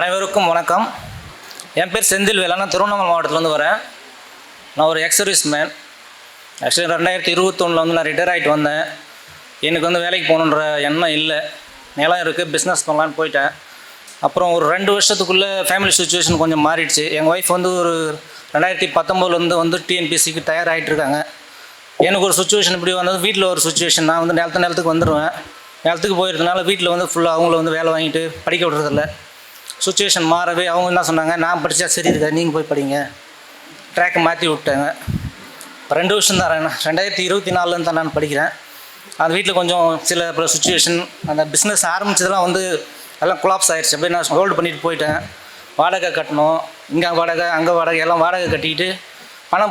அனைவருக்கும் வணக்கம். என் பேர் செந்தில்வேல். நான் திருவண்ணாமலை மாவட்டத்திலேருந்து வரேன். நான் ஒரு எக்ஸர்வீஸ் மேன். ஆக்சுவலி 2021 நான் ரிட்டையர் ஆகிட்டு வந்தேன். எனக்கு வேலைக்கு போகணுன்ற எண்ணம் இல்லை. நிலம் இருக்குது, பிஸ்னஸ் பண்ணலான்னு போயிட்டேன். அப்புறம் ஒரு 2 வருஷத்துக்குள்ளே ஃபேமிலி சுச்சுவேஷன் கொஞ்சம் மாறிடுச்சு. எங்கள் ஒய்ஃப் ஒரு 2019 டிஎன்பிசிக்கு தயாராகிட்டுருக்காங்க. எனக்கு ஒரு சுச்சுவேஷன் இப்படி வந்தது. வீட்டில் ஒரு சுச்சுவேஷன், நான் நிலத்துக்கு வந்துடுவேன். நிலத்துக்கு போயிருந்தனால வீட்டில் ஃபுல்லாக அவங்கள வேலை வாங்கிட்டு படிக்க விடுறதில்ல. சுச்சுவேஷன் மாறவே அவங்க என்ன சொன்னாங்க, நான் படித்தா சரி இருக்காது, நீங்கள் போய் படிங்க, ட்ராக்கை மாற்றி விட்டாங்க. 2 வருஷம் தான் 2024 தான் நான் படிக்கிறேன். அந்த வீட்டில் கொஞ்சம் சில சுச்சுவேஷன், அந்த பிஸ்னஸ் ஆரம்பித்ததெல்லாம் எல்லாம் கொலாப்ஸ் ஆகிடுச்சு. அப்படியே நான் ஹோல்டு பண்ணிட்டு போயிட்டேன். வாடகை கட்டணும், இங்கே வாடகை அங்கே வாடகை, எல்லாம் வாடகை கட்டிக்கிட்டு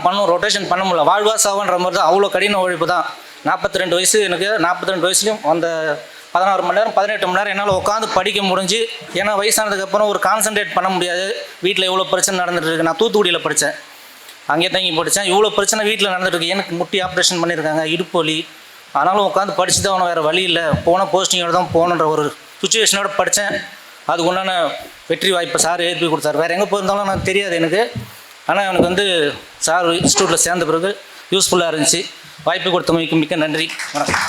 பணம் ரொட்டேஷன் பண்ண முடியல. வாழ்வா சாவன்ற மாதிரி தான். அவ்வளோ கடின உழைப்பு தான். 42 வயசு எனக்கு. 42 வயசுலையும் அந்த 16 மணி நேரம் 18 மணி நேரம் என்னால் உட்காந்து படிக்க முடிஞ்சு. ஏன்னா வயசானதுக்கப்புறம் ஒரு கான்சன்ட்ரேட் பண்ண முடியாது. வீட்டில் இவ்வளோ பிரச்சனை நடந்துட்டு இருக்கு. நான் தூத்துக்குடியில் படித்தேன், அங்கே தங்கி படித்தேன். இவ்வளோ பிரச்சனை வீட்டில் நடந்துட்டுருக்கு. எனக்கு முட்டி ஆப்ரேஷன் பண்ணியிருக்காங்க, இடுப்பு வலி. ஆனாலும் உட்காந்து படித்து தான் அவனை வேறு வழி இல்லை. போனால் போஸ்டிங்கோடு தான் போகணுன்ற ஒரு சுச்சுவேஷனோட படித்தேன். அதுக்கு உண்டான வெற்றி வாய்ப்பை சார் ஏற்பி கொடுத்தாரு. வேறு எங்கே போயிருந்தாலும் எனக்கு தெரியாது எனக்கு. ஆனால் எனக்கு சார் இன்ஸ்டியூட்டில் சேர்ந்த பிறகு யூஸ்ஃபுல்லாக இருந்துச்சு. வாய்ப்பு கொடுத்தமைக்கு மிக்க நன்றி. வணக்கம்.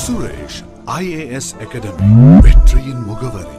சுரேஷ் IAS அகாடமி, வெற்றியின் முகவரி.